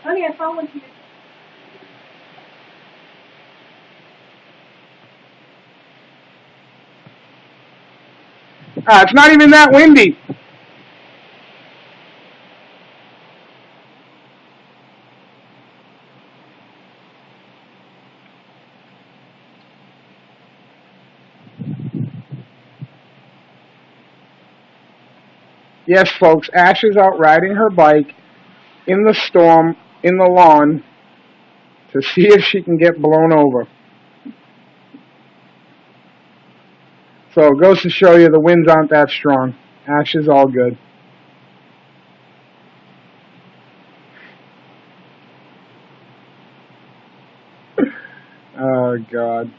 Honey, I found one here. It's not even that windy. Yes, folks, Ash is out riding her bike in the storm, in the lawn, to see if she can get blown over. So it goes to show you the winds aren't that strong. Ash is all good. Oh, God.